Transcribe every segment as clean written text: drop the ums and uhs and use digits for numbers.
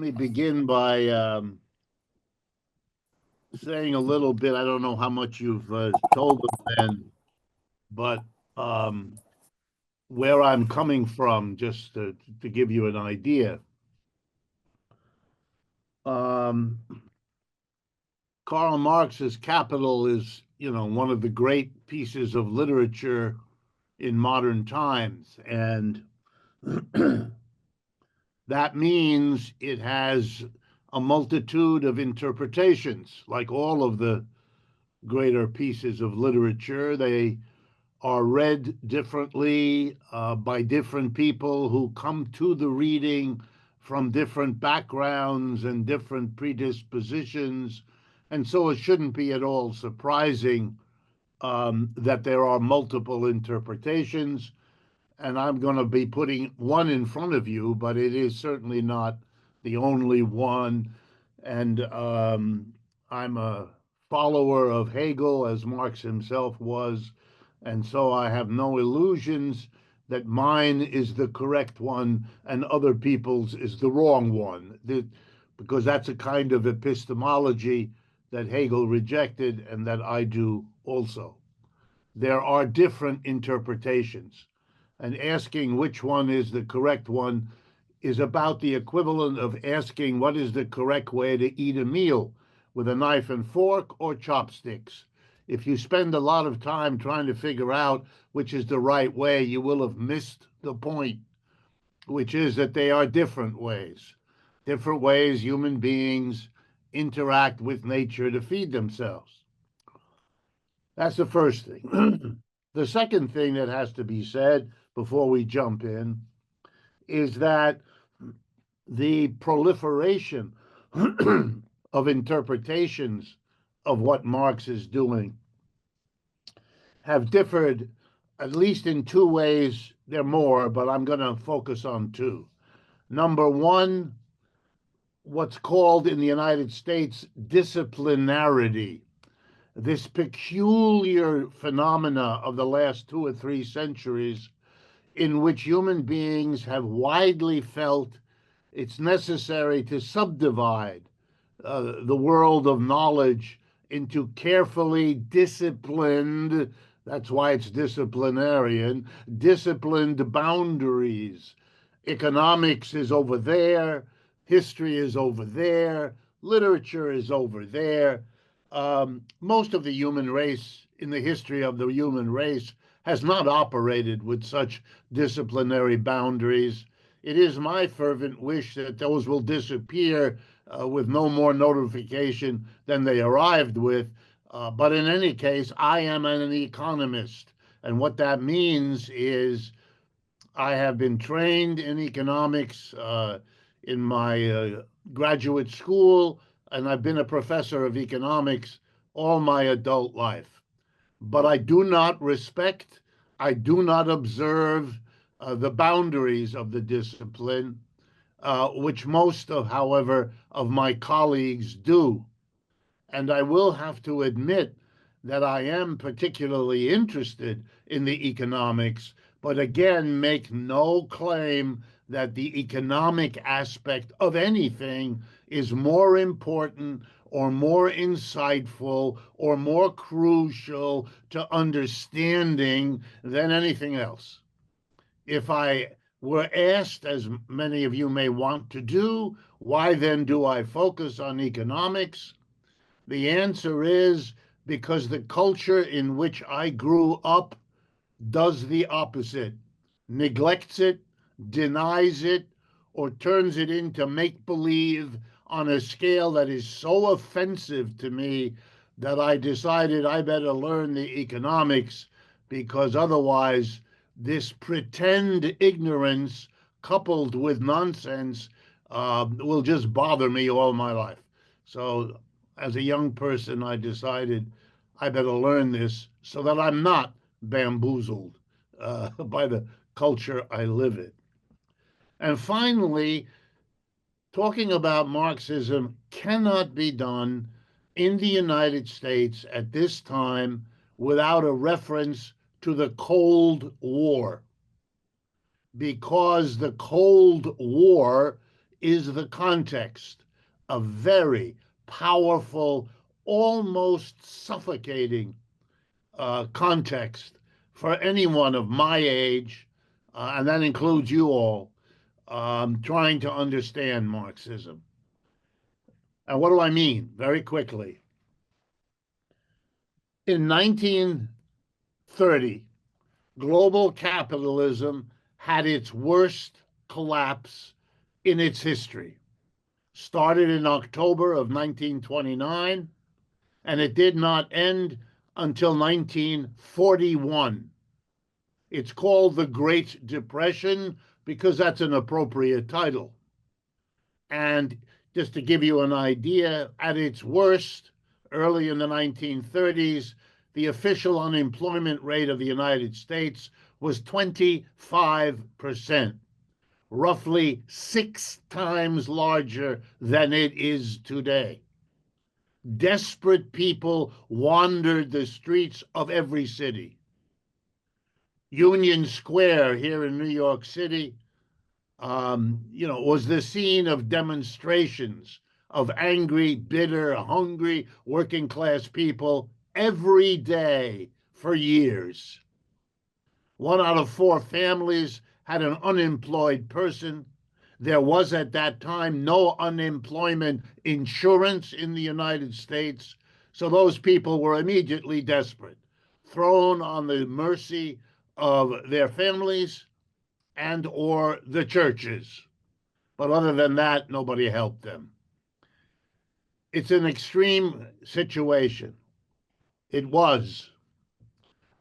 me begin by saying a little bit. I don't know how much you've told them, Ben, but um, where I'm coming from, just to give you an idea. Um, Karl Marx's Capital is, one of the great pieces of literature in modern times, and that means it has a multitude of interpretations, like all of the greater pieces of literature. They are read differently by different people who come to the reading from different backgrounds and different predispositions. And so it shouldn't be at all surprising that there are multiple interpretations. And I'm going to be putting one in front of you, but it is certainly not the only one. And I'm a follower of Hegel, as Marx himself was. And so I have no illusions that mine is the correct one and other people's is the wrong one, because that's a kind of epistemology that Hegel rejected and that I do also. There are different interpretations, and asking which one is the correct one is about the equivalent of asking what is the correct way to eat a meal, with a knife and fork or chopsticks. If you spend a lot of time trying to figure out which is the right way, you will have missed the point, which is that they are different ways. Different ways human beings interact with nature to feed themselves. That's the first thing. The second thing that has to be said before we jump in is that the proliferation of interpretations of what Marx is doing have differed, at least in two ways. There are more, but I'm going to focus on two. Number one, what's called in the United States disciplinarity, this peculiar phenomena of the last 2 or 3 centuries in which human beings have widely felt it's necessary to subdivide the world of knowledge into carefully disciplined, that's why it's disciplinarian, disciplined boundaries. Economics is over there, history is over there, literature is over there. Most of the human race, in the history of the human race, has not operated with such disciplinary boundaries. It is my fervent wish that those will disappear with no more notification than they arrived with. But in any case, I am an economist. And what that means is I have been trained in economics in my graduate school, and I've been a professor of economics all my adult life. But I do not respect, I do not observe the boundaries of the discipline, which most of, however, of my colleagues do. And I will have to admit that I am particularly interested in the economics, but again, make no claim that the economic aspect of anything is more important or more insightful or more crucial to understanding than anything else. If I were asked, as many of you may want to do, why then do I focus on economics? The answer is because the culture in which I grew up does the opposite, neglects it, denies it, or turns it into make believe on a scale that is so offensive to me that I decided I better learn the economics, because otherwise, this pretend ignorance coupled with nonsense will just bother me all my life. So, as a young person, I decided I better learn this so that I'm not bamboozled by the culture I live in. And finally, talking about Marxism cannot be done in the United States at this time without a reference to the Cold War, because the Cold War is the context, a very powerful, almost suffocating context for anyone of my age, and that includes you all, trying to understand Marxism. And what do I mean? Very quickly. In 1930, global capitalism had its worst collapse in its history. Started in October of 1929, and it did not end until 1941. It's called the Great Depression because that's an appropriate title. And just to give you an idea, at its worst, early in the 1930s, the official unemployment rate of the United States was 25%, roughly 6 times larger than it is today. Desperate people wandered the streets of every city. Union Square here in New York City, was the scene of demonstrations of angry, bitter, hungry, working class people every day for years. 1 out of 4 families had an unemployed person. There was at that time no unemployment insurance in the United States, so those people were immediately desperate, thrown on the mercy of their families and or the churches. But other than that, nobody helped them. It's an extreme situation. It was.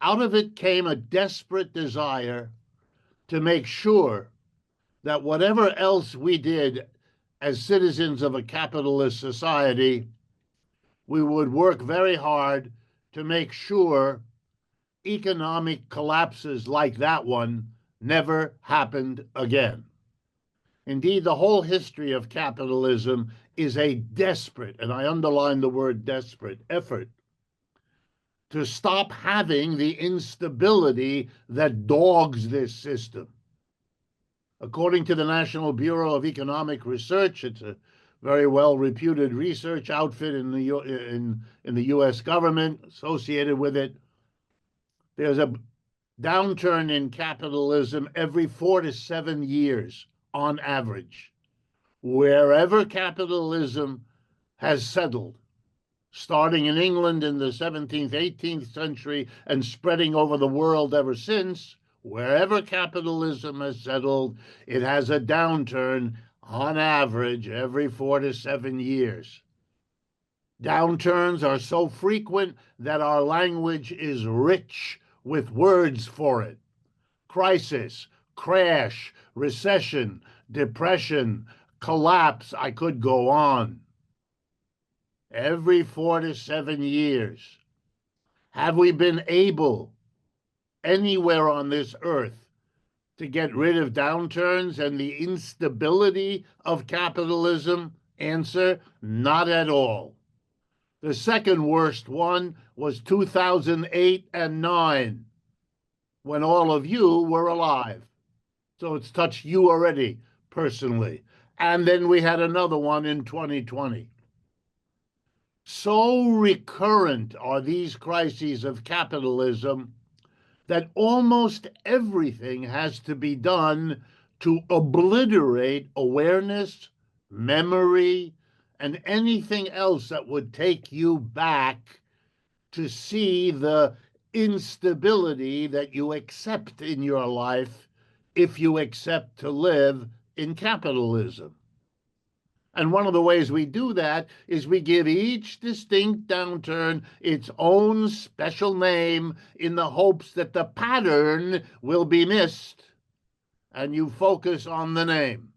Out of it came a desperate desire to make sure that whatever else we did as citizens of a capitalist society, we would work very hard to make sure economic collapses like that one never happened again. Indeed, the whole history of capitalism is a desperate, and I underline the word desperate, effort to stop having the instability that dogs this system. According to the National Bureau of Economic Research, it's a very well-reputed research outfit in the U.S. government associated with it. There's a downturn in capitalism every 4 to 7 years on average. Wherever capitalism has settled, starting in England in the 17th, 18th century and spreading over the world ever since, wherever capitalism has settled, it has a downturn on average every 4 to 7 years. Downturns are so frequent that our language is rich with words for it. Crisis, crash, recession, depression, collapse, I could go on. Every 4 to 7 years. Have we been able anywhere on this earth to get rid of downturns and the instability of capitalism? Answer, not at all. The second worst one was 2008 and 9, when all of you were alive. So it's touched you already, personally. And then we had another one in 2020. So recurrent are these crises of capitalism that almost everything has to be done to obliterate awareness, memory, and anything else that would take you back to see the instability that you accept in your life if you accept to live in capitalism. And one of the ways we do that is we give each distinct downturn its own special name in the hopes that the pattern will be missed and you focus on the name.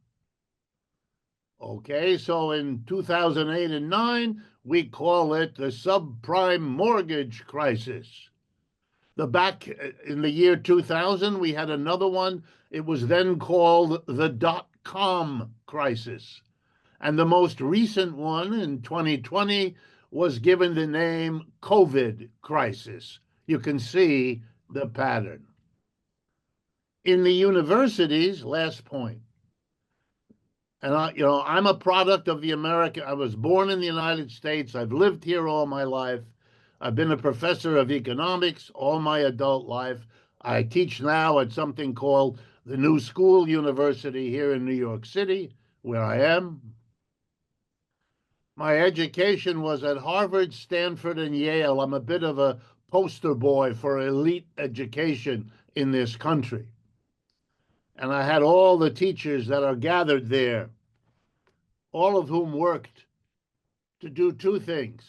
Okay, so in 2008 and 9, we call it the subprime mortgage crisis. Back in the year 2000, we had another one. It was then called the dot-com crisis. And the most recent one in 2020 was given the name COVID crisis. You can see the pattern. In the universities, last point, And I'm a product of the American. I was born in the United States. I've lived here all my life. I've been a professor of economics all my adult life. I teach now at something called the New School University here in New York City, where I am. My education was at Harvard, Stanford, and Yale. I'm a bit of a poster boy for elite education in this country. And I had all the teachers that are gathered there, all of whom worked to do two things: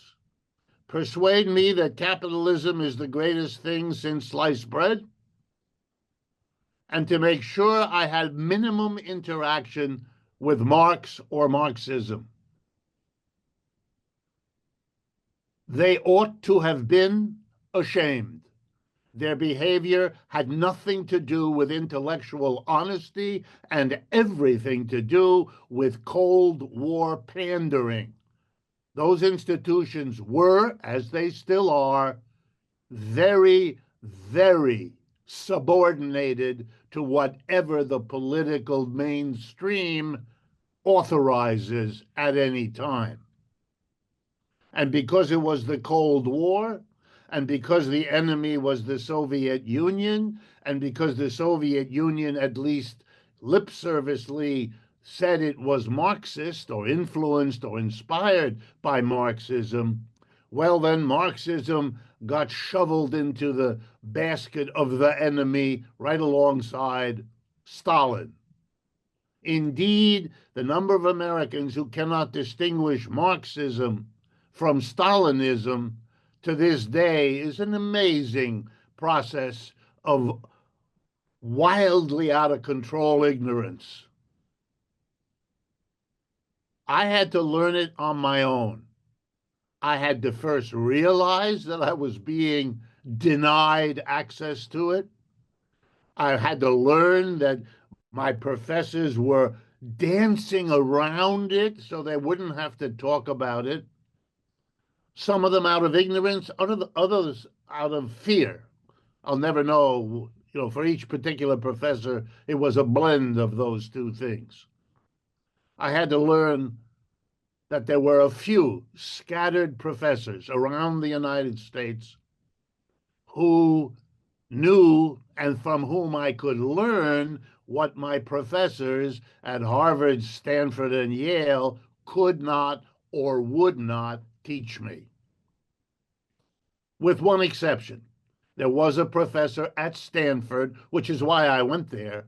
persuade me that capitalism is the greatest thing since sliced bread, and to make sure I had minimum interaction with Marx or Marxism. They ought to have been ashamed. Their behavior had nothing to do with intellectual honesty and everything to do with Cold War pandering. Those institutions were, as they still are, very, very subordinated to whatever the political mainstream authorizes at any time. And because it was the Cold War, and because the enemy was the Soviet Union, and because the Soviet Union, at least lip servicely, said it was Marxist or influenced or inspired by Marxism, well, then Marxism got shoveled into the basket of the enemy right alongside Stalin. Indeed, the number of Americans who cannot distinguish Marxism from Stalinism to this day is an amazing process of wildly out of control ignorance. I had to learn it on my own. I had to first realize that I was being denied access to it. I had to learn that my professors were dancing around it so they wouldn't have to talk about it. Some of them out of ignorance, others out of fear. I'll never know. For each particular professor, it was a blend of those two things. I had to learn that there were a few scattered professors around the United States who knew and from whom I could learn what my professors at Harvard, Stanford, and Yale could not or would not teach me. With one exception. There was a professor at Stanford, which is why I went there,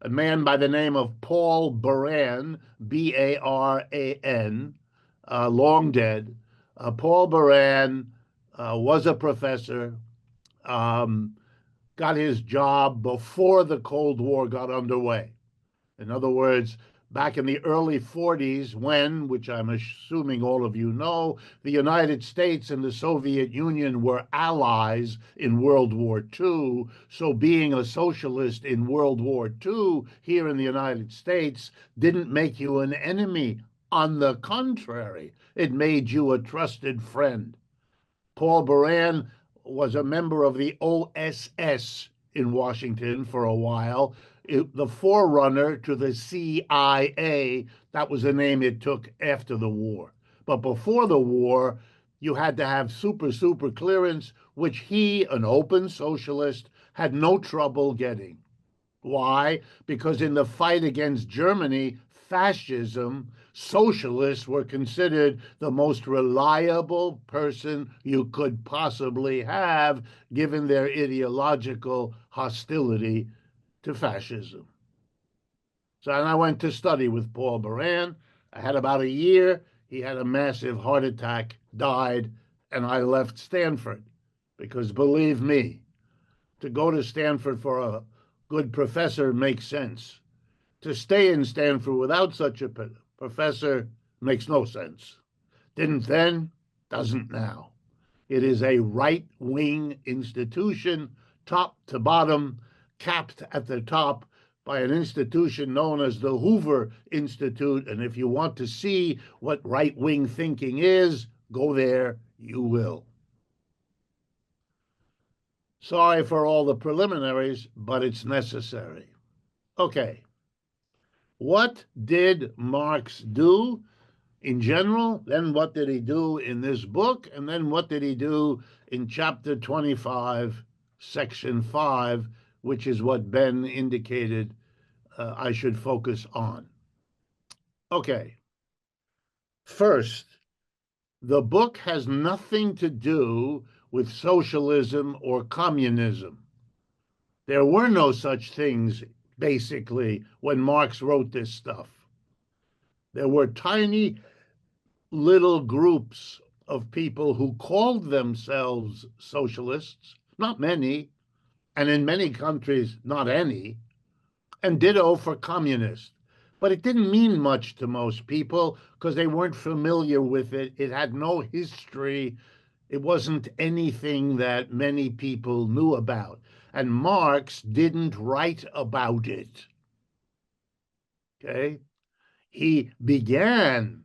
a man by the name of Paul Baran, Baran, long dead. Paul Baran was a professor, got his job before the Cold War got underway. In other words, back in the early 40s, when, which I'm assuming all of you know, the United States and the Soviet Union were allies in World War II. So being a socialist in World War II here in the United States didn't make you an enemy. On the contrary, it made you a trusted friend. Paul Baran was a member of the OSS in Washington for a while, the forerunner to the CIA. That was the name it took after the war. But before the war, you had to have super clearance, which he, an open socialist, had no trouble getting. Why? Because in the fight against Germany, fascism, socialists were considered the most reliable person you could possibly have, given their ideological hostility to fascism. So and I went to study with Paul Baran. I had about a year. He had a massive heart attack, died, and I left Stanford because believe me, to go to Stanford for a good professor makes sense. To stay in Stanford without such a professor makes no sense. Didn't then, doesn't now. It is a right wing institution, top to bottom, capped at the top by an institution known as the Hoover Institute. And if you want to see what right wing thinking is, go there, you will. Sorry for all the preliminaries, but it's necessary. Okay. What did Marx do in general? Then what did he do in this book? And then what did he do in chapter 25, section 5, which is what Ben indicated I should focus on. Okay. First, the book has nothing to do with socialism or communism. There were no such things, basically, when Marx wrote this stuff. There were tiny little groups of people who called themselves socialists, not many, and in many countries, not any, and ditto for communists. But it didn't mean much to most people because they weren't familiar with it. It had no history. It wasn't anything that many people knew about. And Marx didn't write about it. Okay? He began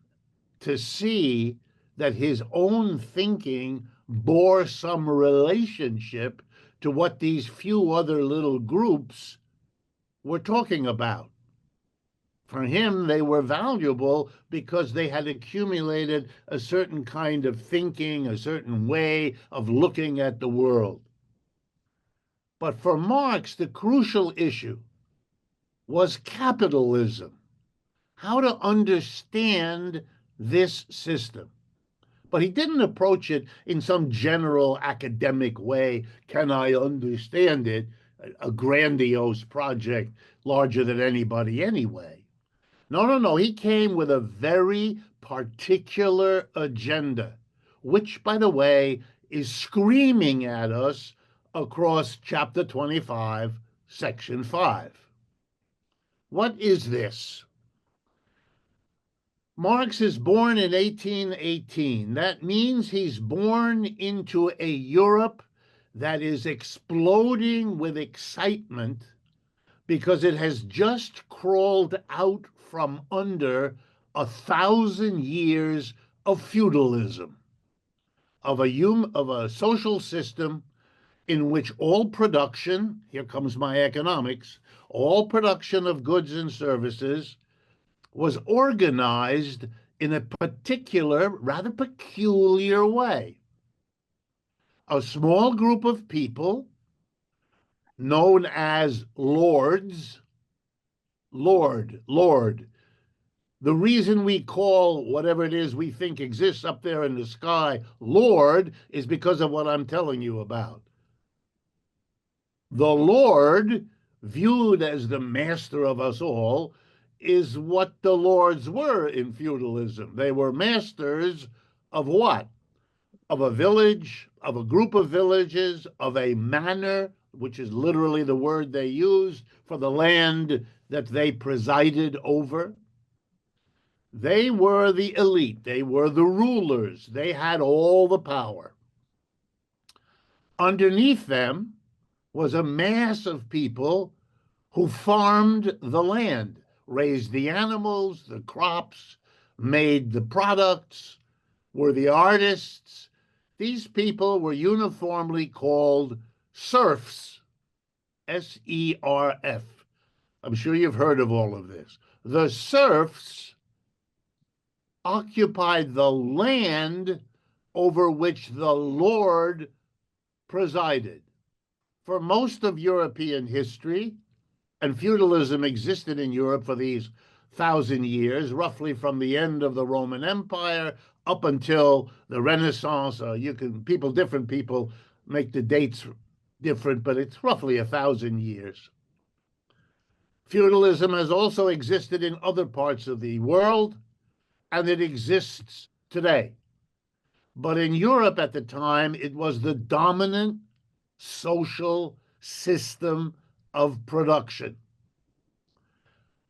to see that his own thinking bore some relationship to what these few other little groups were talking about. For him, they were valuable because they had accumulated a certain kind of thinking, a certain way of looking at the world. But for Marx, the crucial issue was capitalism, how to understand this system. But he didn't approach it in some general academic way. Can I understand it? A grandiose project larger than anybody anyway. No. He came with a very particular agenda, which, by the way, is screaming at us across chapter 25, section 5. What is this? Marx is born in 1818. That means he's born into a Europe that is exploding with excitement because it has just crawled out from under 1,000 years of feudalism, of a social system in which all production, here comes my economics, all production of goods and services was organized in a particular, rather peculiar way. A small group of people known as lords, lord. The reason we call whatever it is we think exists up there in the sky Lord is because of what I'm telling you about. The Lord, viewed as the master of us all, is what the lords were in feudalism. They were masters of what? Of a village, of a group of villages, of a manor, which is literally the word they used for the land that they presided over. They were the elite. They were the rulers. They had all the power. Underneath them was a mass of people who farmed the land, raised the animals, the crops, made the products, were the artists. These people were uniformly called serfs, S-E-R-F. I'm sure you've heard of all of this. The serfs occupied the land over which the Lord presided. For most of European history, and feudalism existed in Europe for these 1,000 years, roughly from the end of the Roman Empire up until the Renaissance. Different people make the dates different, but it's roughly 1,000 years. Feudalism has also existed in other parts of the world, and it exists today. But in Europe at the time, it was the dominant social system of production.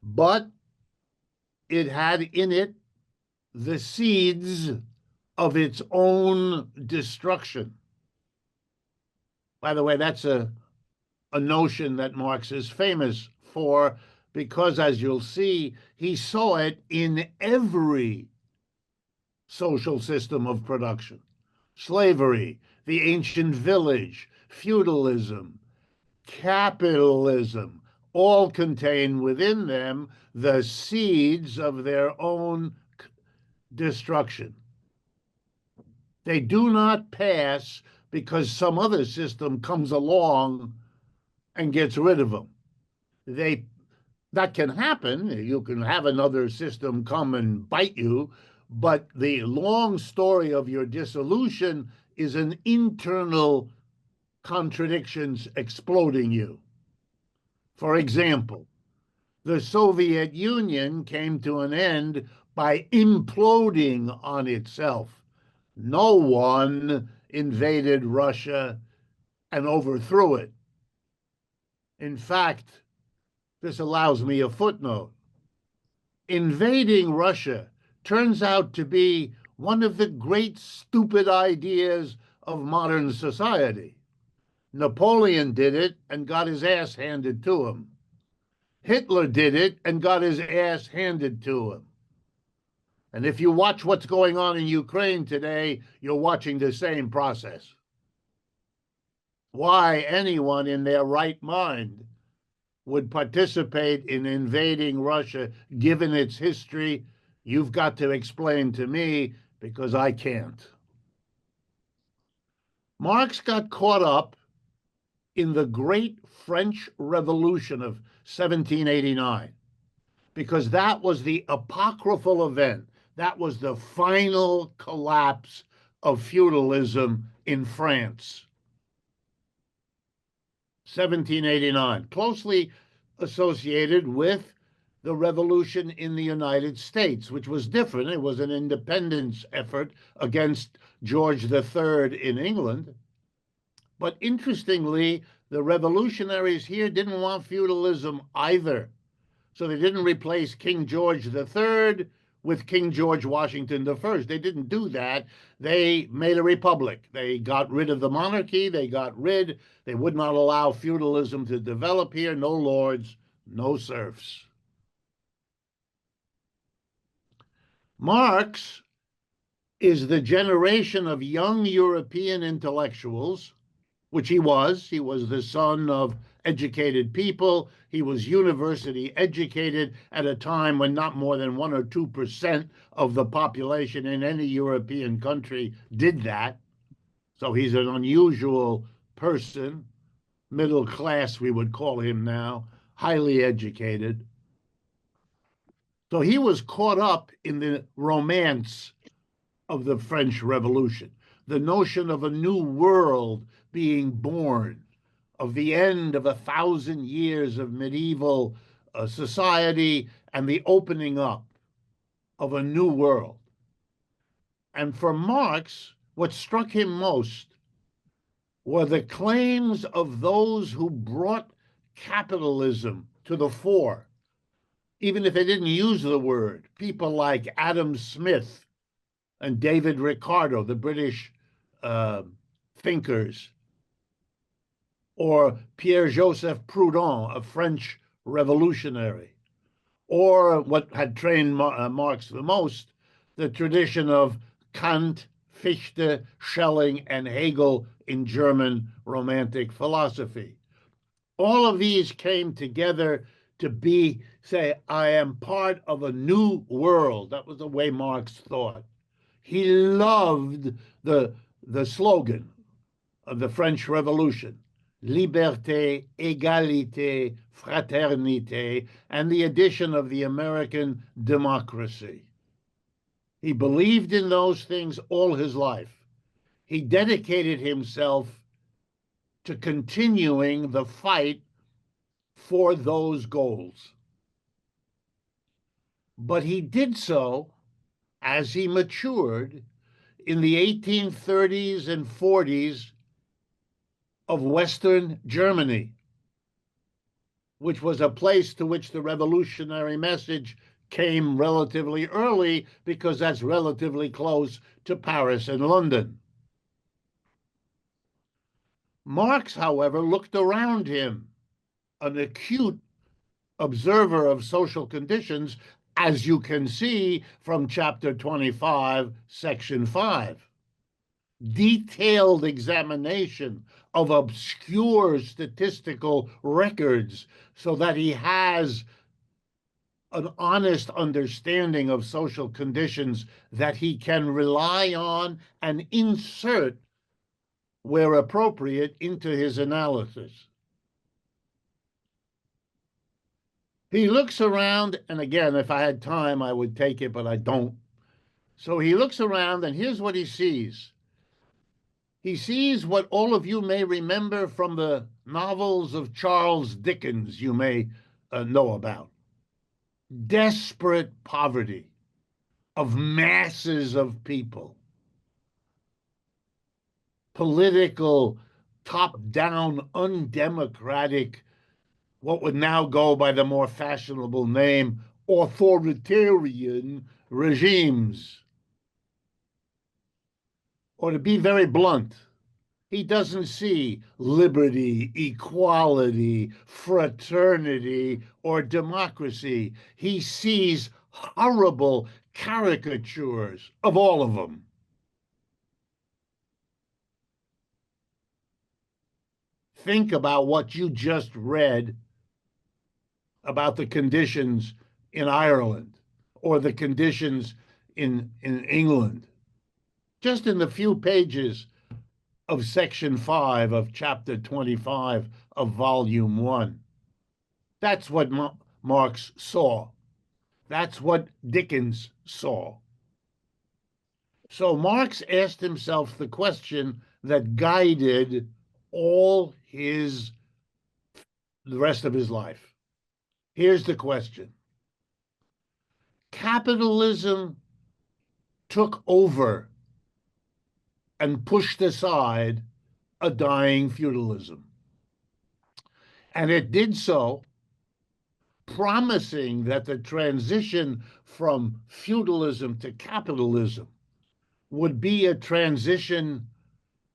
But it had in it the seeds of its own destruction. By the way, that's a notion that Marx is famous for because, as you'll see, he saw it in every social system of production. Slavery, the ancient village, feudalism, capitalism, all contain within them the seeds of their own destruction. They do not pass because some other system comes along and gets rid of them. They That can happen. You can have another system come and bite you, but the long story of your dissolution is an internal contradictions exploding you. For example, the Soviet Union came to an end by imploding on itself. No one invaded Russia and overthrew it. In fact, this allows me a footnote. Invading Russia turns out to be one of the great stupid ideas of modern society. Napoleon did it and got his ass handed to him. Hitler did it and got his ass handed to him. And if you watch what's going on in Ukraine today, you're watching the same process. Why anyone in their right mind would participate in invading Russia, given its history, you've got to explain to me, because I can't. Marx got caught up in the great French Revolution of 1789, because that was the apocryphal event. That was the final collapse of feudalism in France. 1789, closely associated with the revolution in the United States, which was different. It was an independence effort against George III in England. But interestingly, the revolutionaries here didn't want feudalism either. So they didn't replace King George III with King George Washington I. They didn't do that. They made a republic. They got rid of the monarchy. They would not allow feudalism to develop here. No lords, no serfs. Marx is the generation of young European intellectuals, which he was. He was the son of educated people. He was university educated at a time when not more than 1 or 2% of the population in any European country did that. So he's an unusual person, middle class, we would call him now, highly educated. So he was caught up in the romance of the French Revolution, the notion of a new world being born, of the end of 1,000 years of medieval society and the opening up of a new world. And for Marx, what struck him most were the claims of those who brought capitalism to the fore, even if they didn't use the word. People like Adam Smith and David Ricardo, the British thinkers, or Pierre-Joseph Proudhon, a French revolutionary, or what had trained Marx the most, the tradition of Kant, Fichte, Schelling, and Hegel in German Romantic philosophy. All of these came together to say, I am part of a new world. That was the way Marx thought. He loved the slogan of the French Revolution, liberté, égalité, fraternité, and the addition of the American democracy. He believed in those things all his life. He dedicated himself to continuing the fight for those goals. But he did so as he matured in the 1830s and 40s of Western Germany, which was a place to which the revolutionary message came relatively early because that's relatively close to Paris and London. Marx, however, looked around him, an acute observer of social conditions, as you can see from chapter 25, section 5. detailed examination of obscure statistical records so that he has an honest understanding of social conditions that he can rely on and insert where appropriate into his analysis. He looks around, and again, if I had time, I would take it, but I don't. So he looks around, and here's what he sees. He sees what all of you may remember from the novels of Charles Dickens, you may know about. Desperate poverty of masses of people, political, top-down, undemocratic, what would now go by the more fashionable name, authoritarian regimes. Or to be very blunt, he doesn't see liberty, equality, fraternity, or democracy. He sees horrible caricatures of all of them. Think about what you just read about the conditions in Ireland or the conditions in England. Just in the few pages of section 5 of chapter 25 of volume 1. That's what Marx saw. That's what Dickens saw. So Marx asked himself the question that guided the rest of his life. Here's the question. Capitalism took over and pushed aside a dying feudalism. And it did so promising that the transition from feudalism to capitalism would be a transition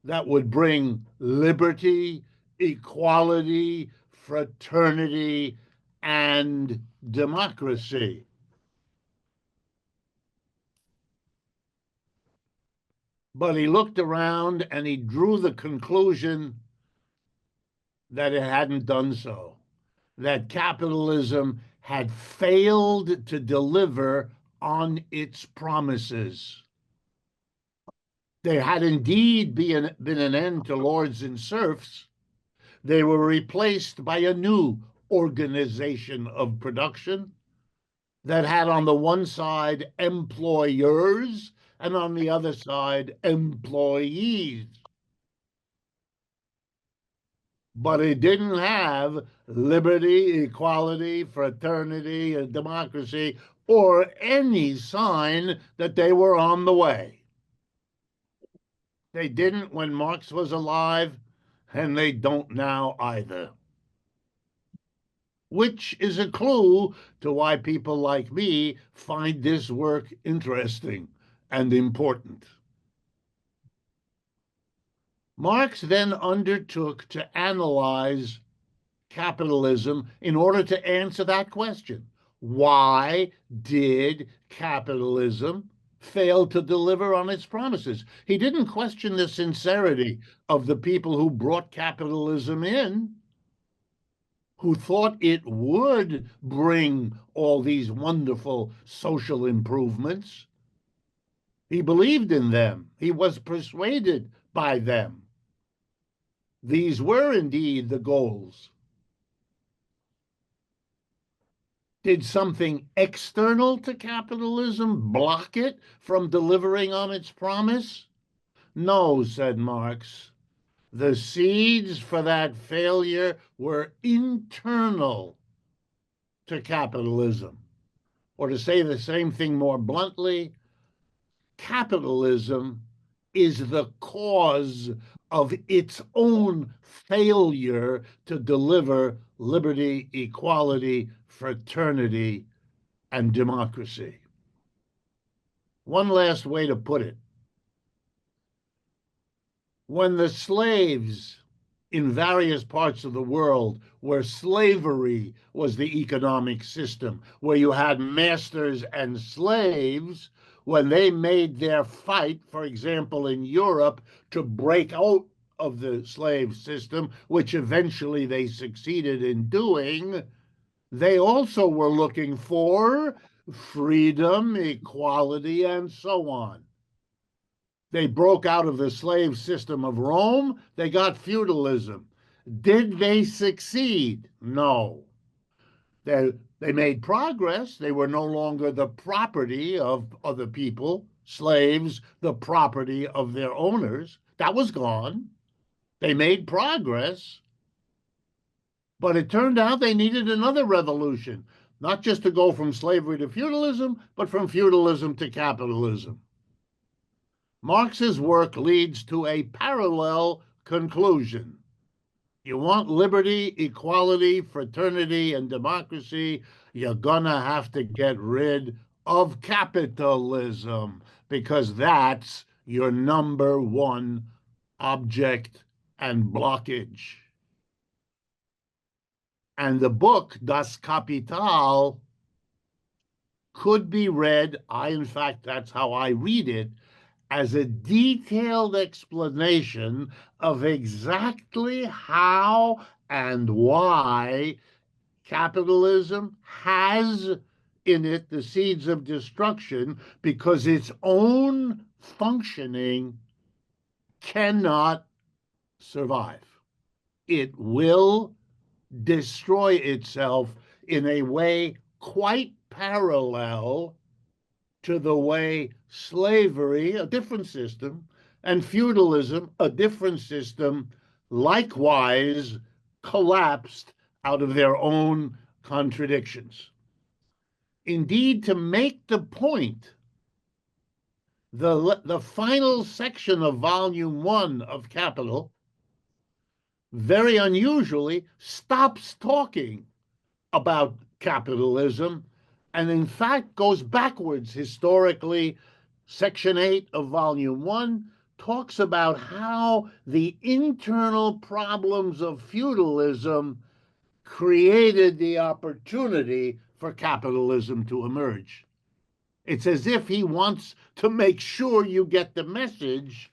that would bring liberty, equality, fraternity, and democracy. But he looked around and he drew the conclusion that it hadn't done so, that capitalism had failed to deliver on its promises. There had indeed been an end to lords and serfs. They were replaced by a new organization of production that had on the one side employers and on the other side employees. But it didn't have liberty, equality, fraternity, and democracy, or any sign that they were on the way. They didn't when Marx was alive, and they don't now either. Which is a clue to why people like me find this work interesting and important. Marx then undertook to analyze capitalism in order to answer that question. Why did capitalism fail to deliver on its promises? He didn't question the sincerity of the people who brought capitalism in, who thought it would bring all these wonderful social improvements. He believed in them. He was persuaded by them. These were indeed the goals. Did something external to capitalism block it from delivering on its promise? No, said Marx. The seeds for that failure were internal to capitalism. Or to say the same thing more bluntly, capitalism is the cause of its own failure to deliver liberty, equality, fraternity, and democracy. One last way to put it. When the slaves in various parts of the world where slavery was the economic system, where you had masters and slaves, when they made their fight, for example, in Europe, to break out of the slave system, which eventually they succeeded in doing, they also were looking for freedom, equality, and so on. They broke out of the slave system of Rome. They got feudalism. Did they succeed? No. They made progress. They were no longer the property of other people, slaves, the property of their owners. That was gone. They made progress. But it turned out they needed another revolution, not just to go from slavery to feudalism, but from feudalism to capitalism. Marx's work leads to a parallel conclusion. You want liberty, equality, fraternity, and democracy, you're gonna have to get rid of capitalism because that's your number one object and blockage. And the book, Das Kapital, could be read, in fact, that's how I read it, as a detailed explanation of exactly how and why capitalism has in it the seeds of destruction, because its own functioning cannot survive. It will destroy itself in a way quite parallel to the way slavery, a different system, and feudalism, a different system, likewise collapsed out of their own contradictions. Indeed, to make the point, the final section of Volume 1 of Capital very unusually stops talking about capitalism and in fact goes backwards historically. Section 8 of Volume 1 talks about how the internal problems of feudalism created the opportunity for capitalism to emerge. It's as if he wants to make sure you get the message.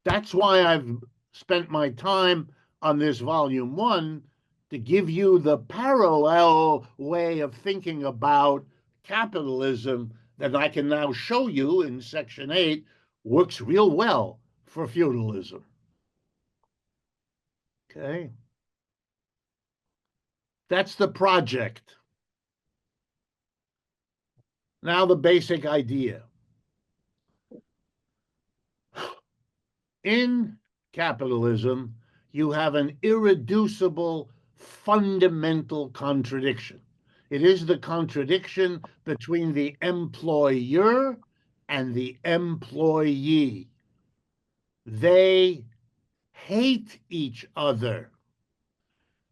That's why I've spent my time on this Volume 1, to give you the parallel way of thinking about capitalism that I can now show you in Section 8 works real well for feudalism. Okay? That's the project. Now the basic idea. In capitalism, you have an irreducible fundamental contradiction. It is the contradiction between the employer and the employee. They hate each other.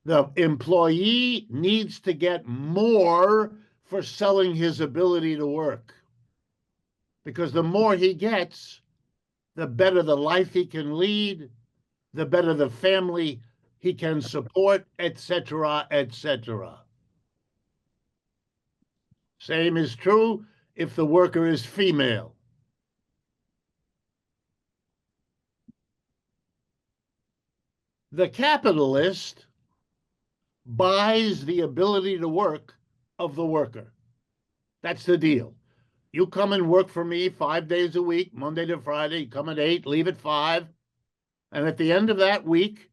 The employee needs to get more for selling his ability to work, because the more he gets, the better the life he can lead, the better the family he can support, etc., etc. Same is true if the worker is female. The capitalist buys the ability to work of the worker. That's the deal. You come and work for me 5 days a week, Monday to Friday. You come at 8, leave at 5. And at the end of that week,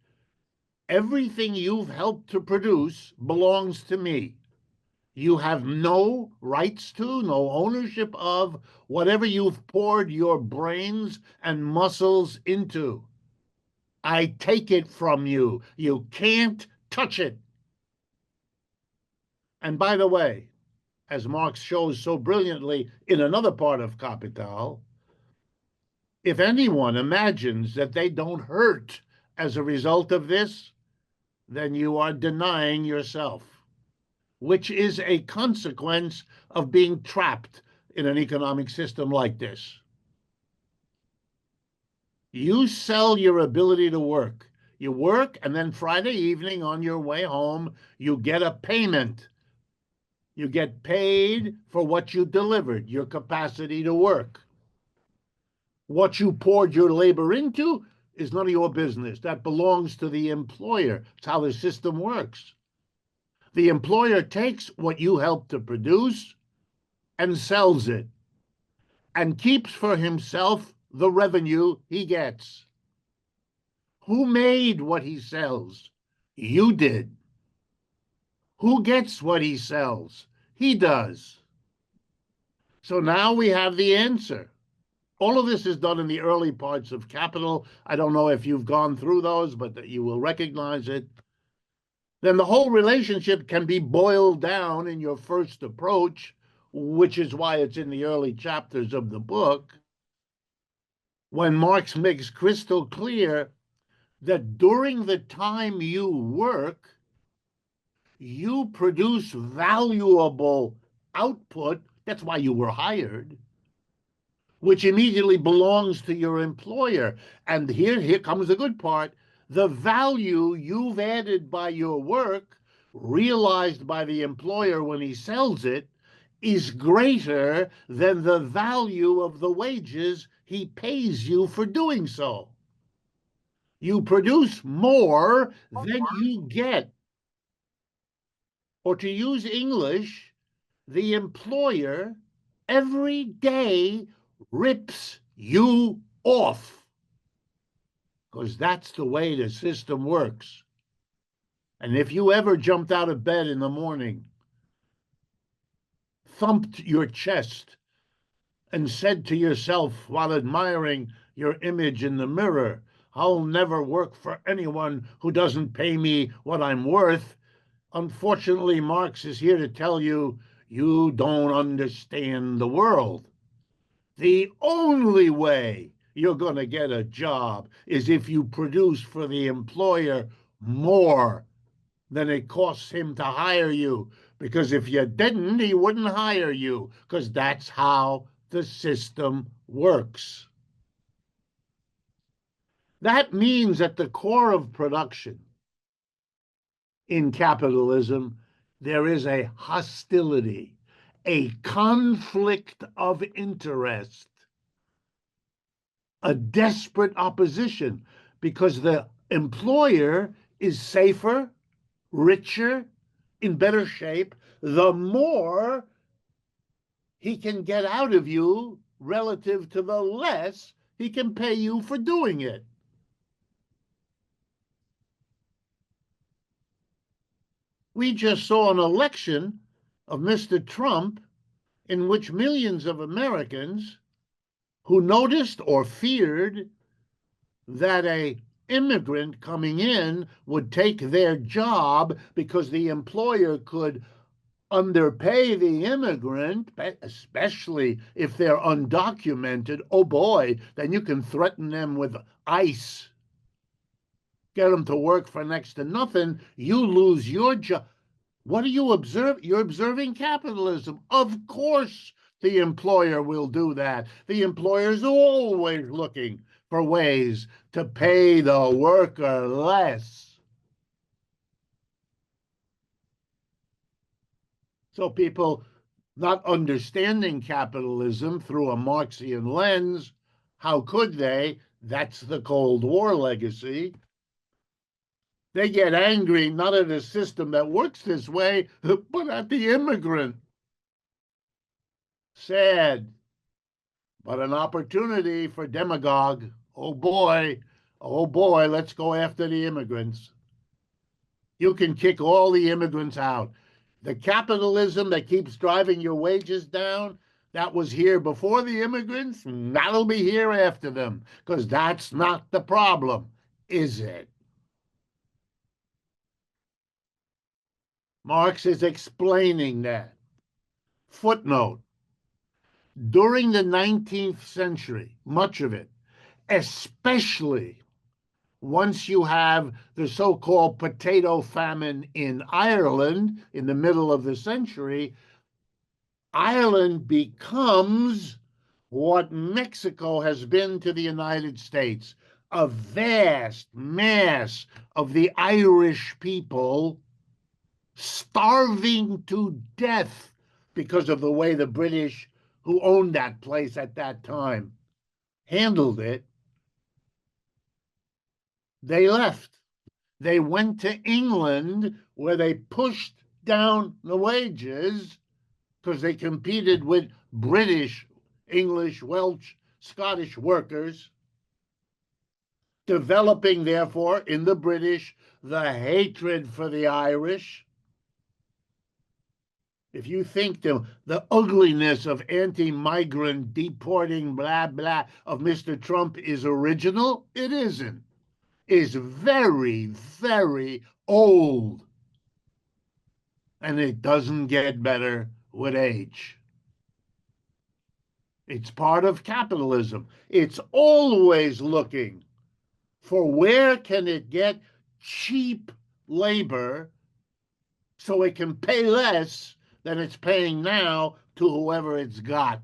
everything you've helped to produce belongs to me. You have no rights to, no ownership of whatever you've poured your brains and muscles into. I take it from you. You can't touch it. And by the way, as Marx shows so brilliantly in another part of Capital, if anyone imagines that they don't hurt as a result of this, then you are denying yourself, which is a consequence of being trapped in an economic system like this. You sell your ability to work. You work, and then Friday evening on your way home, you get a payment. You get paid for what you delivered, your capacity to work. What you poured your labor into is none of your business. That belongs to the employer. It's how the system works. The employer takes what you helped to produce and sells it and keeps for himself the revenue he gets. Who made what he sells? You did. Who gets what he sells? He does. So now we have the answer. All of this is done in the early parts of Capital. I don't know if you've gone through those, but you will recognize it. Then the whole relationship can be boiled down in your first approach, which is why it's in the early chapters of the book, when Marx makes crystal clear that during the time you work, you produce valuable output. That's why you were hired, which immediately belongs to your employer. And here comes the good part. The value you've added by your work, realized by the employer when he sells it, is greater than the value of the wages he pays you for doing so. You produce more than you get. Or to use English, the employer every day rips you off, because that's the way the system works. And if you ever jumped out of bed in the morning, thumped your chest, and said to yourself while admiring your image in the mirror, "I'll never work for anyone who doesn't pay me what I'm worth," unfortunately, Marx is here to tell you, you don't understand the world. The only way you're going to get a job is if you produce for the employer more than it costs him to hire you. Because if you didn't, he wouldn't hire you, because that's how the system works. That means at the core of production in capitalism, there is a hostility, a conflict of interest, a desperate opposition, because the employer is safer, richer, in better shape, the more he can get out of you relative to the less he can pay you for doing it. We just saw an election of Mr. Trump in which millions of Americans who noticed or feared that an immigrant coming in would take their job because the employer could underpay the immigrant, especially if they're undocumented. Oh boy, then you can threaten them with ICE, get them to work for next to nothing. You lose your job. What do you observe? You're observing capitalism. Of course, the employer will do that. The employer is always looking for ways to pay the worker less. So people not understanding capitalism through a Marxian lens, how could they? That's the Cold War legacy. They get angry not at a system that works this way, but at the immigrant. Sad, but an opportunity for demagogue. Oh boy, let's go after the immigrants. You can kick all the immigrants out. The capitalism that keeps driving your wages down, that was here before the immigrants, and that'll be here after them, because that's not the problem, is it? Marx is explaining that. Footnote: during the 19th century, much of it, especially once you have the so-called potato famine in Ireland in the middle of the century, Ireland becomes what Mexico has been to the United States, a vast mass of the Irish people starving to death because of the way the British, who owned that place at that time, handled it, they left. They went to England where they pushed down the wages because they competed with British, English, Welsh, Scottish workers, developing, therefore, in the British, the hatred for the Irish. If you think the ugliness of anti-migrant deporting blah blah of Mr. Trump is original, it isn't. It's very, very old. And it doesn't get better with age. It's part of capitalism. It's always looking for where can it get cheap labor so it can pay less than it's paying now to whoever it's got.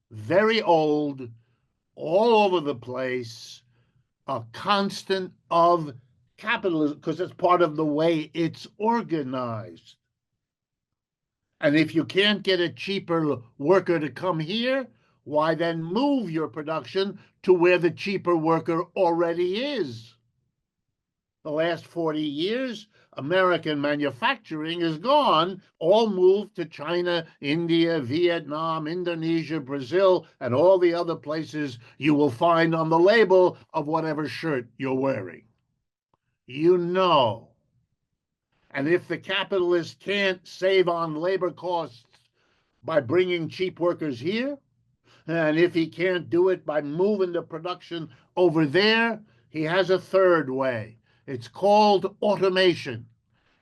Very old, all over the place, a constant of capitalism because it's part of the way it's organized. And if you can't get a cheaper worker to come here, why then move your production to where the cheaper worker already is? The last 40 years, American manufacturing is gone, all moved to China, India, Vietnam, Indonesia, Brazil, and all the other places you will find on the label of whatever shirt you're wearing. You know. And if the capitalist can't save on labor costs by bringing cheap workers here, and if he can't do it by moving the production over there, he has a third way. It's called automation.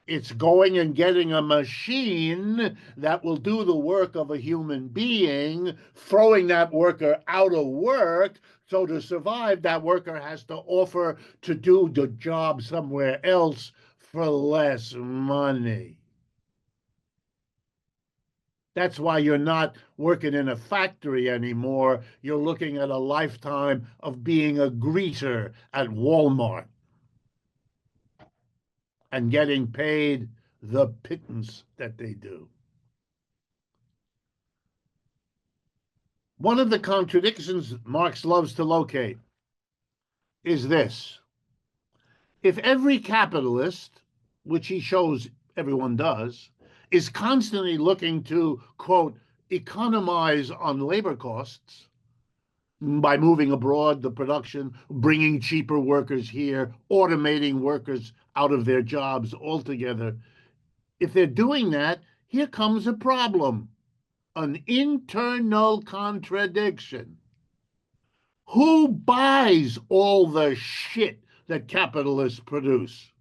It's going and getting a machine that will do the work of a human being, throwing that worker out of work. So to survive, that worker has to offer to do the job somewhere else for less money. That's why you're not working in a factory anymore. You're looking at a lifetime of being a greeter at Walmart and getting paid the pittance that they do. One of the contradictions Marx loves to locate is this. If every capitalist, which he shows everyone does, is constantly looking to, quote, economize on labor costs by moving abroad the production, bringing cheaper workers here, automating workers out of their jobs altogether. If they're doing that, here comes a problem, an internal contradiction. Who buys all the shit that capitalists produce?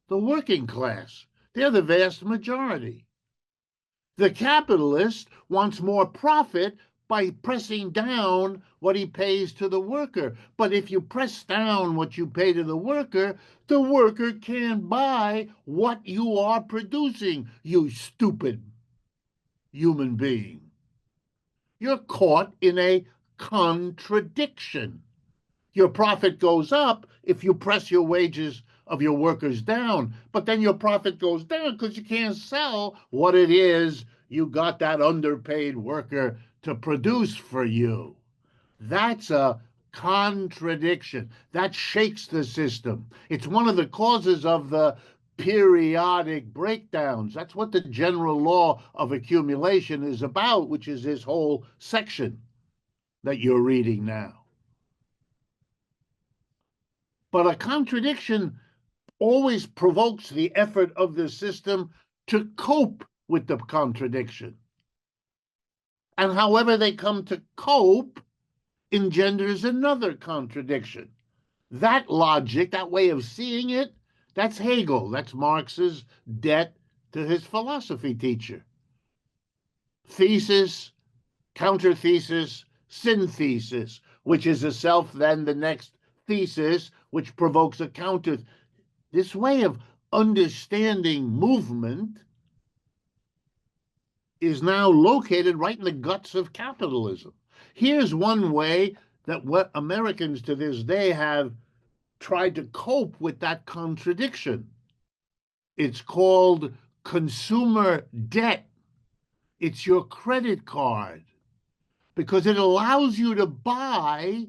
The working class. They're the vast majority. The capitalist wants more profit by pressing down what he pays to the worker. But if you press down what you pay to the worker can't buy what you are producing, you stupid human being. You're caught in a contradiction. Your profit goes up if you press your wages of your workers down, but then your profit goes down because you can't sell what it is you got that underpaid worker to produce for you. That's a contradiction. That shakes the system. It's one of the causes of the periodic breakdowns. That's what the general law of accumulation is about, which is this whole section that you're reading now. But a contradiction always provokes the effort of the system to cope with the contradiction. And however they come to cope engenders another contradiction. That logic, that way of seeing it, that's Hegel. That's Marx's debt to his philosophy teacher. Thesis, counter-thesis, synthesis, which is a self, then the next thesis, which provokes a counter. This way of understanding movement is now located right in the guts of capitalism. Here's one way that what Americans to this day have tried to cope with that contradiction. It's called consumer debt. It's your credit card. because it allows you to buy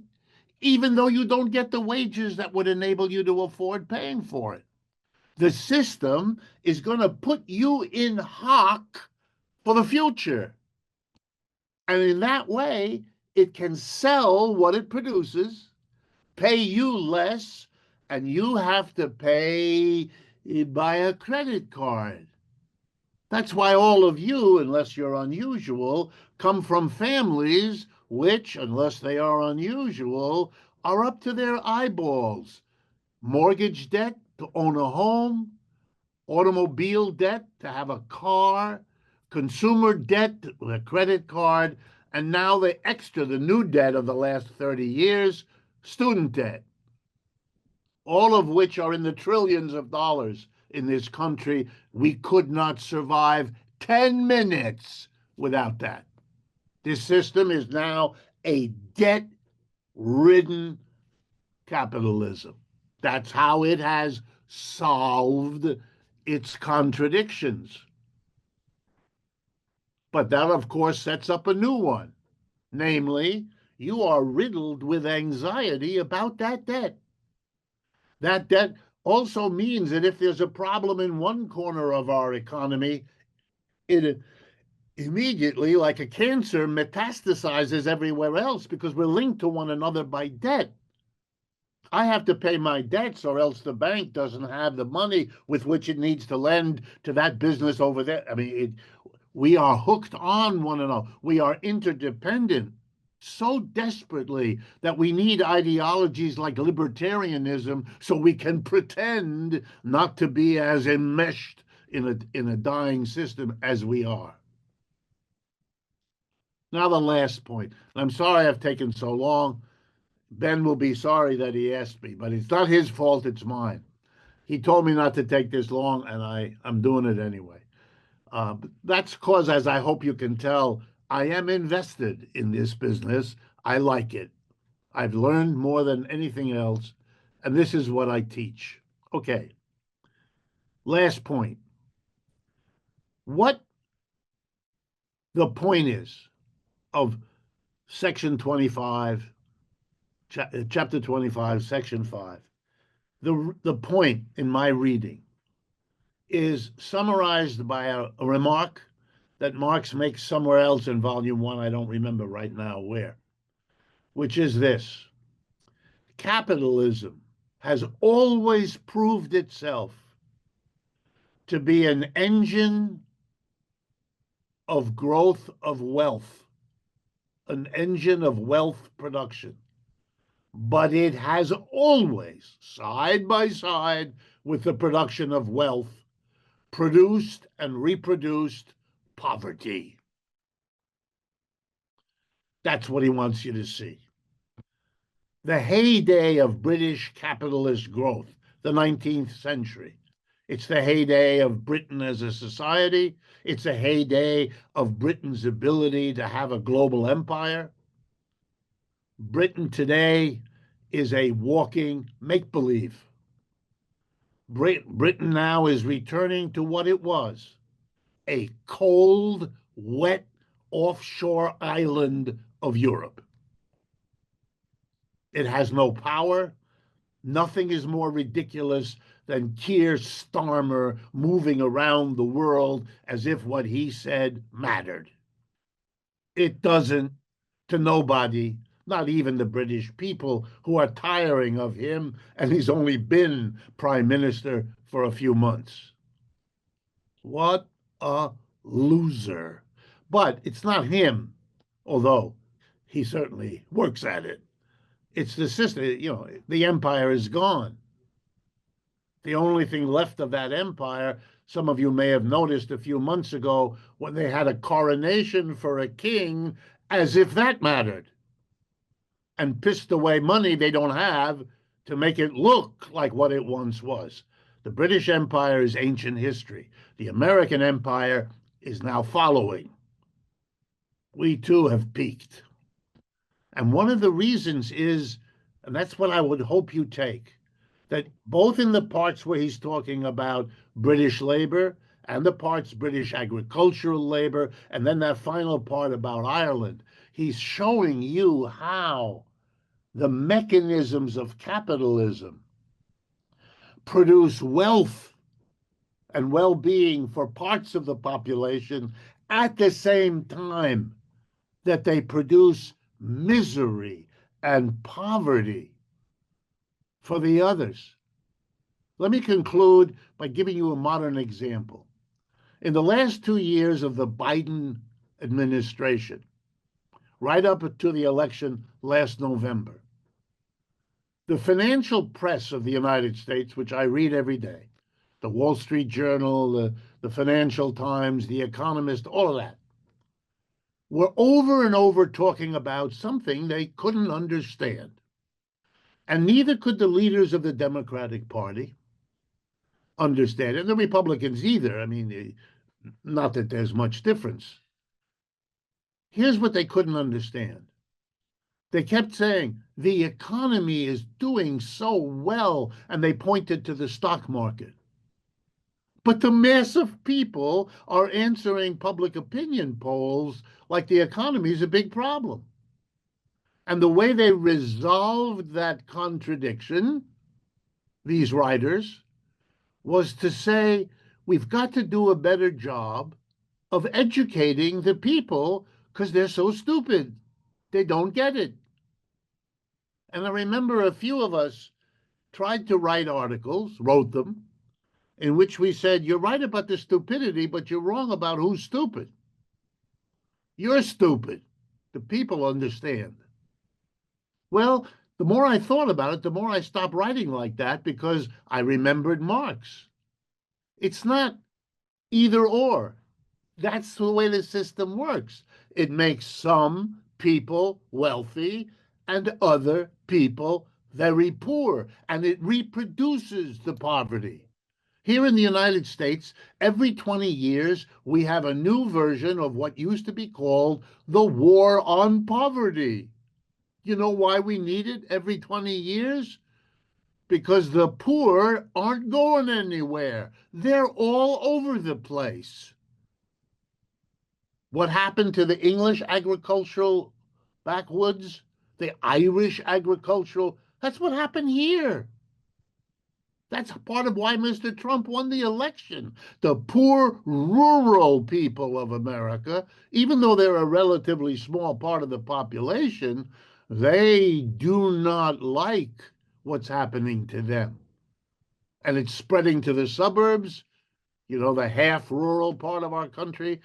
even though you don't get the wages that would enable you to afford paying for it. The system is going to put you in hock for the future. And in that way, it can sell what it produces, pay you less, and you have to pay by a credit card. That's why all of you, unless you're unusual, come from families which, unless they are unusual, are up to their eyeballs. Mortgage debt to own a home, automobile debt to have a car, consumer debt with a credit card, and now the new debt of the last 30 years, student debt, all of which are in the trillions of dollars in this country. We could not survive 10 minutes without that. This system is now a debt-ridden capitalism. That's how it has solved its contradictions. But that, of course, sets up a new one. Namely, you are riddled with anxiety about that debt. That debt also means that if there's a problem in one corner of our economy, it immediately, like a cancer, metastasizes everywhere else because we're linked to one another by debt. I have to pay my debts, or else the bank doesn't have the money with which it needs to lend to that business over there. I mean, we are hooked on one another. We are interdependent so desperately that we need ideologies like libertarianism so we can pretend not to be as enmeshed in a dying system as we are. Now, the last point. I'm sorry I've taken so long. Ben will be sorry that he asked me, but it's not his fault, it's mine. He told me not to take this long, and I'm doing it anyway. That's because, as I hope you can tell, I am invested in this business. I like it. I've learned more than anything else, and this is what I teach. Okay. Last point. What the point is of Section 25, Chapter 25, Section 5. The point in my reading is summarized by a remark that Marx makes somewhere else in Volume 1. I don't remember right now where, which is this: capitalism has always proved itself to be an engine of growth of wealth, an engine of wealth production. But it has always, side by side with the production of wealth, produced and reproduced poverty. That's what he wants you to see. The heyday of British capitalist growth, the 19th century. It's the heyday of Britain as a society. It's a heyday of Britain's ability to have a global empire. Britain today is a walking make-believe. Britain now is returning to what it was: a cold, wet, offshore island of Europe. It has no power. Nothing is more ridiculous than Keir Starmer moving around the world as if what he said mattered. It doesn't, to nobody, not even the British people, who are tiring of him, and he's only been prime minister for a few months. What a loser. But it's not him, although he certainly works at it. It's the system. The empire is gone. The only thing left of that empire, some of you may have noticed a few months ago when they had a coronation for a king, as if that mattered, and pissed away money they don't have to make it look like what it once was. The British Empire is ancient history. The American Empire is now following. We too have peaked. And one of the reasons is, and that's what I would hope you take, that both in the parts where he's talking about British labor and the parts British agricultural labor, and then that final part about Ireland. He's showing you how the mechanisms of capitalism produce wealth and well-being for parts of the population at the same time that they produce misery and poverty for the others. Let me conclude by giving you a modern example. In the last 2 years of the Biden administration, right up to the election last November, the financial press of the United States, which I read every day, the Wall Street Journal, the Financial Times, the Economist, all of that, were over and over talking about something they couldn't understand. And neither could the leaders of the Democratic Party understand it, and the Republicans either. I mean, not that there's much difference. Here's what they couldn't understand. They kept saying, the economy is doing so well, and they pointed to the stock market. But the mass of people are answering public opinion polls like the economy is a big problem. And the way they resolved that contradiction, these writers, was to say, we've got to do a better job of educating the people because they're so stupid. They don't get it. And I remember a few of us tried to write articles, wrote them, in which we said, you're right about the stupidity, but you're wrong about who's stupid. You're stupid. The people understand. Well, the more I thought about it, the more I stopped writing like that because I remembered Marx. It's not either or. That's the way the system works. It makes some people wealthy and other people very poor, and it reproduces the poverty. Here in the United States, every 20 years, we have a new version of what used to be called the war on poverty. You know why we need it every 20 years? Because the poor aren't going anywhere. They're all over the place. What happened to the English agricultural backwoods, the Irish agricultural, that's what happened here. That's part of why Mr. Trump won the election. The poor rural people of America, even though they're a relatively small part of the population, they do not like what's happening to them. And it's spreading to the suburbs, the half rural part of our country.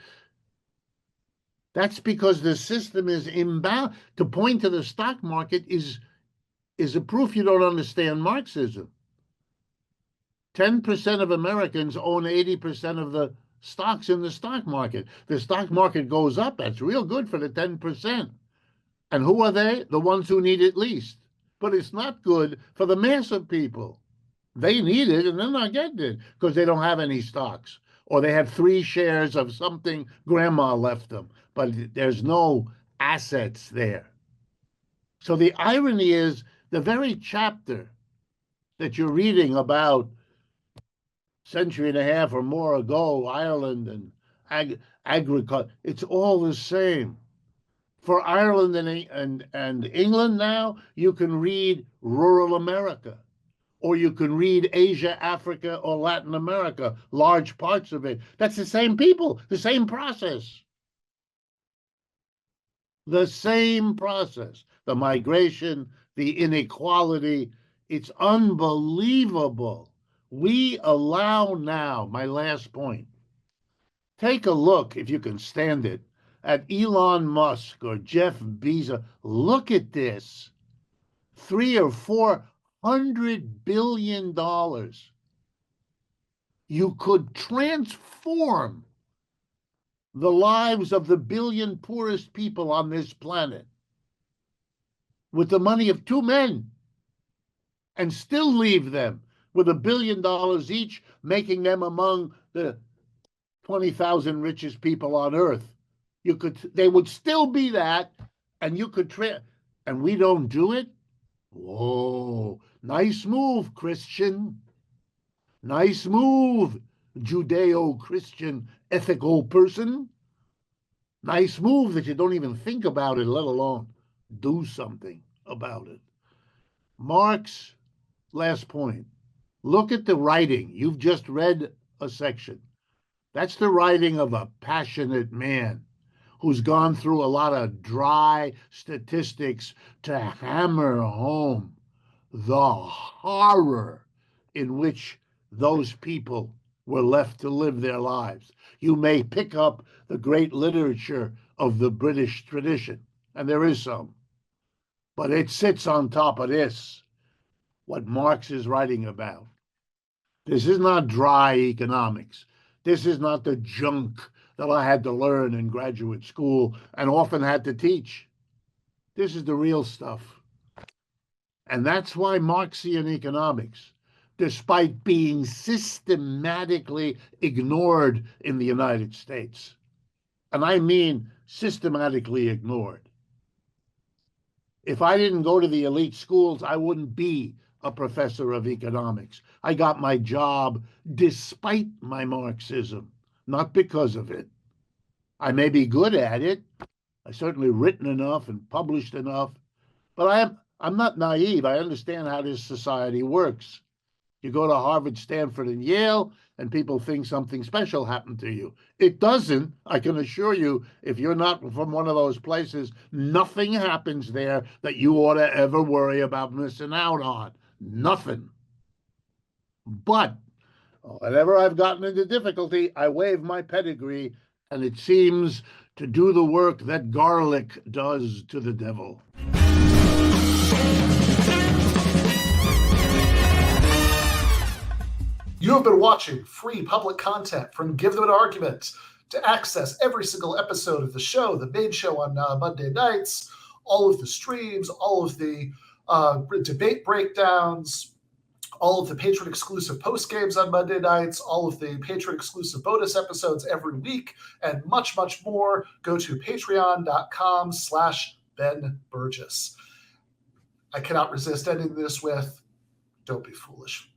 That's because the system is imbalanced. To point to the stock market is a proof you don't understand Marxism. 10% of Americans own 80% of the stocks in the stock market. The stock market goes up. That's real good for the 10%. And who are they? The ones who need it least. But it's not good for the mass of people. They need it and they're not getting it because they don't have any stocks. Or they have 3 shares of something grandma left them, but there's no assets there. So the irony is the very chapter that you're reading about century and a half or more ago, Ireland and agriculture, it's all the same. For Ireland and England now, you can read rural America, or you can read Asia, Africa, or Latin America, large parts of it. That's the same people, the same process. The same process, the migration, the inequality. It's unbelievable. We allow now, my last point, take a look, if you can stand it, at Elon Musk or Jeff Bezos. Look at this. $300 or $400 billion. You could transform the lives of the billion poorest people on this planet with the money of 2 men and still leave them with $1 billion each, making them among the 20,000 richest people on earth. They would still be that, and you could and we don't do it. Whoa, nice move, Christian. Nice move. Judeo-Christian ethical person. Nice move that you don't even think about it, let alone do something about it. Marx, last point. Look at the writing. You've just read a section. That's the writing of a passionate man who's gone through a lot of dry statistics to hammer home the horror in which those people were left to live their lives. You may pick up the great literature of the British tradition, and there is some, but it sits on top of this, what Marx is writing about. This is not dry economics. This is not the junk that I had to learn in graduate school and often had to teach. This is the real stuff. And that's why Marxian economics, despite being systematically ignored in the United States, and I mean systematically ignored. If I didn't go to the elite schools, I wouldn't be a professor of economics. I got my job despite my Marxism, not because of it. I may be good at it. I've certainly written enough and published enough, but I'm not naive. I understand how this society works. You go to Harvard, Stanford, and Yale, and people think something special happened to you. It doesn't. I can assure you, if you're not from one of those places, nothing happens there that you ought to ever worry about missing out on. Nothing. But whenever I've gotten into difficulty, I wave my pedigree, and it seems to do the work that garlic does to the devil. You have been watching free public content from Give Them an Argument. To access every single episode of the show, the main show on Monday nights, all of the streams, all of the debate breakdowns, all of the patron-exclusive post-games on Monday nights, all of the patron-exclusive bonus episodes every week, and much, much more, go to patreon.com/Ben Burgis. I cannot resist ending this with, don't be foolish.